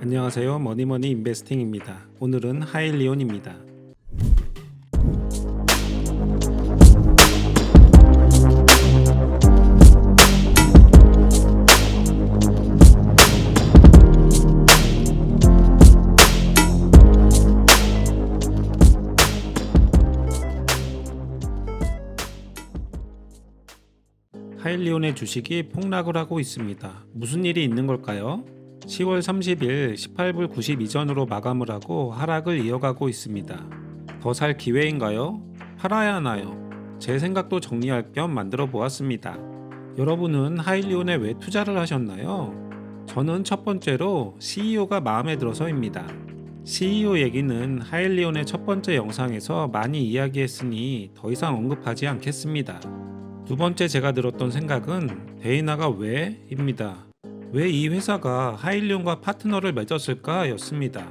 안녕하세요. 머니머니 인베스팅입니다. 오늘은 하일리온입니다. 하일리온의 주식이 폭락을 하고 있습니다. 무슨 일이 있는 걸까요? 10월 30일 18불 92전으로 마감을 하고 하락을 이어가고 있습니다. 더 살 기회인가요? 팔아야 하나요? 제 생각도 정리할 겸 만들어 보았습니다. 여러분은 하일리온에 왜 투자를 하셨나요? 저는 첫 번째로 CEO가 마음에 들어서입니다. CEO 얘기는 하일리온의 첫 번째 영상에서 많이 이야기했으니 더 이상 언급하지 않겠습니다. 두 번째 제가 들었던 생각은 데이나가 왜? 입니다. 왜 이 회사가 하일리온과 파트너를 맺었을까? 였습니다.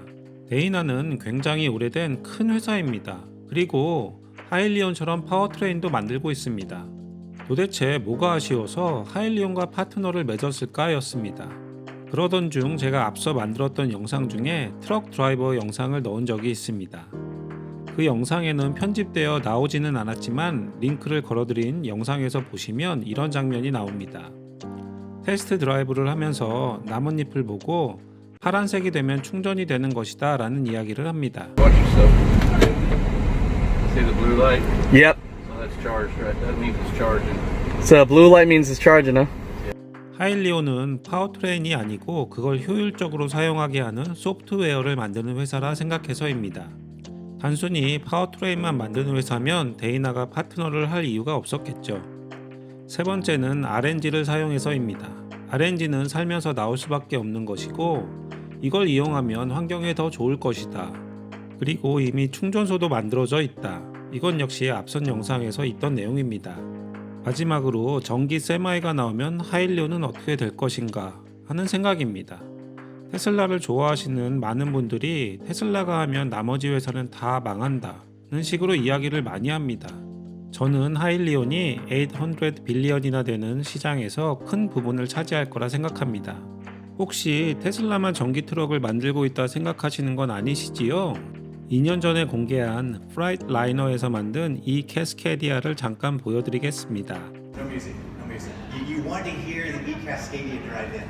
데이나는 굉장히 오래된 큰 회사입니다. 그리고 하일리온처럼 파워트레인도 만들고 있습니다. 도대체 뭐가 아쉬워서 하일리온과 파트너를 맺었을까? 였습니다. 그러던 중 제가 앞서 만들었던 영상 중에 트럭 드라이버 영상을 넣은 적이 있습니다. 그 영상에는 편집되어 나오지는 않았지만 링크를 걸어드린 영상에서 보시면 이런 장면이 나옵니다. 테스트 드라이브를 하면서 나뭇잎을 보고 파란색이 되면 충전이 되는 것이다 라는 이야기를 합니다. Watch yourself. See the blue light? Yep. So that's charged, right? That means it's charging. So blue light means it's charging, huh? 하일리온은 파워트레인이 아니고 그걸 효율적으로 사용하게 하는 소프트웨어를 만드는 회사라 생각해서입니다. 단순히 파워트레인만 만드는 회사면 데이나가 파트너를 할 이유가 없었겠죠. 세 번째는 RNG를 사용해서입니다. RNG는 살면서 나올 수밖에 없는 것이고 이걸 이용하면 환경에 더 좋을 것이다. 그리고 이미 충전소도 만들어져 있다. 이건 역시 앞선 영상에서 있던 내용입니다. 마지막으로 전기 세마이가 나오면 하일리온은 어떻게 될 것인가 하는 생각입니다. 테슬라를 좋아하시는 많은 분들이 테슬라가 하면 나머지 회사는 다 망한다는 식으로 이야기를 많이 합니다. 저는 하일리온이 800 빌리언이나 되는 시장에서 큰 부분을 차지할 거라 생각합니다. 혹시 테슬라만 전기 트럭을 만들고 있다 생각하시는 건 아니시지요? 2년 전에 공개한 프라이트 라이너에서 만든 이 캐스케디아를 잠깐 보여드리겠습니다. No music, no music. You want to hear the E-Cascadia drive-in.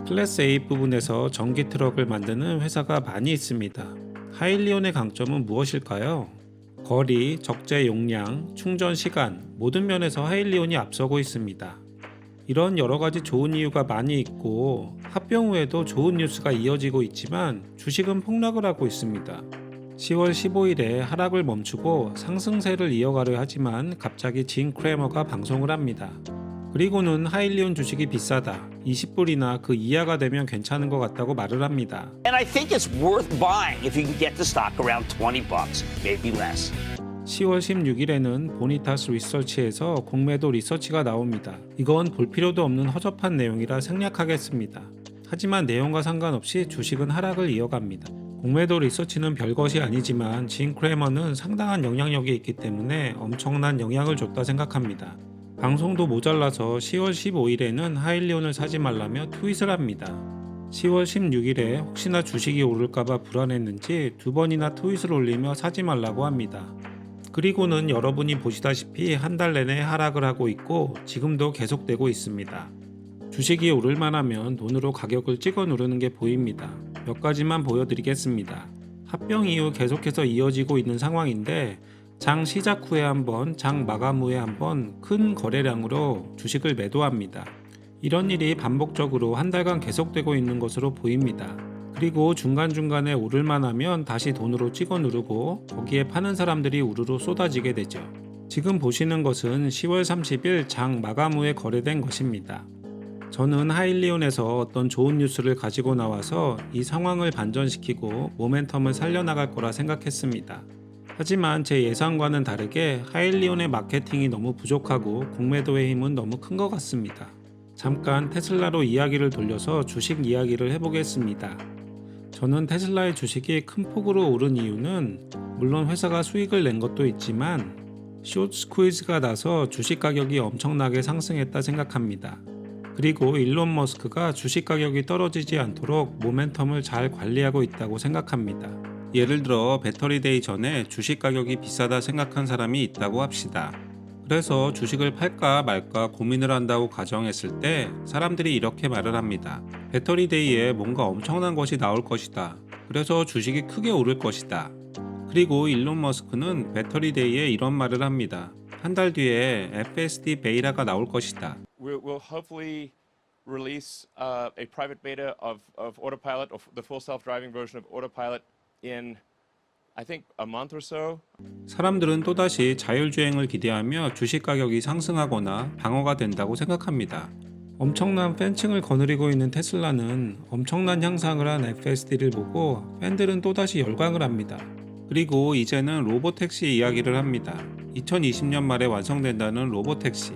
클래스 A 부분에서 전기 트럭을 만드는 회사가 많이 있습니다. 하일리온의 강점은 무엇일까요? 거리, 적재 용량, 충전 시간 모든 면에서 하일리온이 앞서고 있습니다. 이런 여러 가지 좋은 이유가 많이 있고 합병 후에도 좋은 뉴스가 이어지고 있지만 주식은 폭락을 하고 있습니다. 10월 15일에 하락을 멈추고 상승세를 이어가려 하지만 갑자기 진 크래머가 방송을 합니다. 그리고는 하일리온 주식이 비싸다. 20불이나 그 이하가 되면 괜찮은 것 같다고 말을 합니다. And I think it's worth buying if you can get the stock around $20, maybe less. 10월 16일에는 보니타스 리서치에서 공매도 리서치가 나옵니다. 이건 볼 필요도 없는 허접한 내용이라 생략하겠습니다. 하지만 내용과 상관없이 주식은 하락을 이어갑니다. 공매도 리서치는 별것이 아니지만 진 크래머는 상당한 영향력이 있기 때문에 엄청난 영향을 줬다 생각합니다. 방송도 모자라서 10월 15일에는 하일리온을 사지 말라며 트윗을 합니다. 10월 16일에 혹시나 주식이 오를까봐 불안했는지 두 번이나 트윗을 올리며 사지 말라고 합니다. 그리고는 여러분이 보시다시피 한 달 내내 하락을 하고 있고 지금도 계속되고 있습니다. 주식이 오를만 하면 돈으로 가격을 찍어 누르는 게 보입니다. 몇 가지만 보여드리겠습니다. 합병 이후 계속해서 이어지고 있는 상황인데 장 시작 후에 한번, 장 마감 후에 한번 큰 거래량으로 주식을 매도합니다. 이런 일이 반복적으로 한 달간 계속되고 있는 것으로 보입니다. 그리고 중간중간에 오를만 하면 다시 돈으로 찍어 누르고 거기에 파는 사람들이 우르르 쏟아지게 되죠. 지금 보시는 것은 10월 30일 장 마감 후에 거래된 것입니다. 저는 하일리온에서 어떤 좋은 뉴스를 가지고 나와서 이 상황을 반전시키고 모멘텀을 살려나갈 거라 생각했습니다. 하지만 제 예상과는 다르게 하일리온의 마케팅이 너무 부족하고 공매도의 힘은 너무 큰 것 같습니다. 잠깐 테슬라로 이야기를 돌려서 주식 이야기를 해보겠습니다. 저는 테슬라의 주식이 큰 폭으로 오른 이유는 물론 회사가 수익을 낸 것도 있지만 숏 스퀴즈가 나서 주식 가격이 엄청나게 상승했다 생각합니다. 그리고 일론 머스크가 주식 가격이 떨어지지 않도록 모멘텀을 잘 관리하고 있다고 생각합니다. 예를 들어 배터리 데이 전에 주식 가격이 비싸다 생각한 사람이 있다고 합시다. 그래서 주식을 팔까 말까 고민을 한다고 가정했을 때 사람들이 이렇게 말을 합니다. 배터리 데이에 뭔가 엄청난 것이 나올 것이다. 그래서 주식이 크게 오를 것이다. 그리고 일론 머스크는 배터리 데이에 이런 말을 합니다. 한 달 뒤에 FSD 베이라가 나올 것이다. We'll hopefully release a private beta of Autopilot, of the full self-driving version of Autopilot in, I think, a month or so. 사람들은 또다시 자율주행을 기대하며 주식 가격이 상승하거나 방어가 된다고 생각합니다. 엄청난 팬층을 거느리고 있는 테슬라는 엄청난 향상을 한 FSD를 보고 팬들은 또다시 열광을 합니다. 그리고 이제는 로보택시 이야기를 합니다. 2020년 말에 완성된다는 로보택시.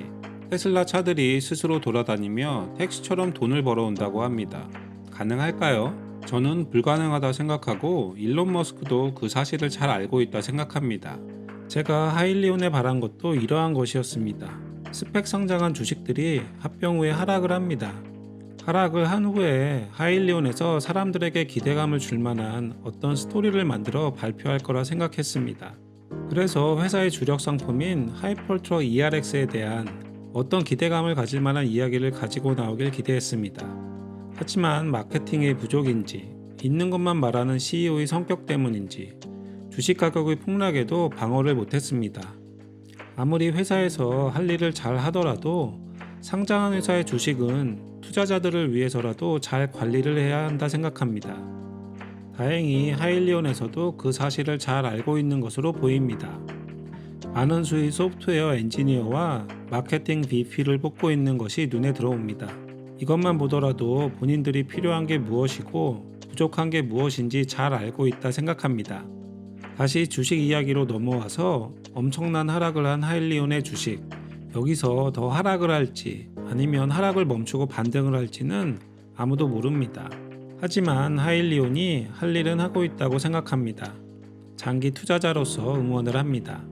테슬라 차들이 스스로 돌아다니며 택시처럼 돈을 벌어온다고 합니다. 가능할까요? 저는 불가능하다 생각하고 일론 머스크도 그 사실을 잘 알고 있다 생각합니다. 제가 하일리온에 바란 것도 이러한 것이었습니다. 스펙 상장한 주식들이 합병 후에 하락을 합니다. 하락을 한 후에 하일리온에서 사람들에게 기대감을 줄 만한 어떤 스토리를 만들어 발표할 거라 생각했습니다. 그래서 회사의 주력 상품인 하이펄트럭 ERX에 대한 어떤 기대감을 가질 만한 이야기를 가지고 나오길 기대했습니다. 하지만 마케팅의 부족인지 있는 것만 말하는 CEO의 성격 때문인지 주식 가격의 폭락에도 방어를 못했습니다. 아무리 회사에서 할 일을 잘 하더라도 상장한 회사의 주식은 투자자들을 위해서라도 잘 관리를 해야 한다 생각합니다. 다행히 하일리온에서도 그 사실을 잘 알고 있는 것으로 보입니다. 많은 수의 소프트웨어 엔지니어와 마케팅 VP를 뽑고 있는 것이 눈에 들어옵니다. 이것만 보더라도 본인들이 필요한 게 무엇이고 부족한 게 무엇인지 잘 알고 있다 생각합니다. 다시 주식 이야기로 넘어와서 엄청난 하락을 한 하일리온의 주식, 여기서 더 하락을 할지 아니면 하락을 멈추고 반등을 할지는 아무도 모릅니다. 하지만 하일리온이 할 일은 하고 있다고 생각합니다. 장기 투자자로서 응원을 합니다.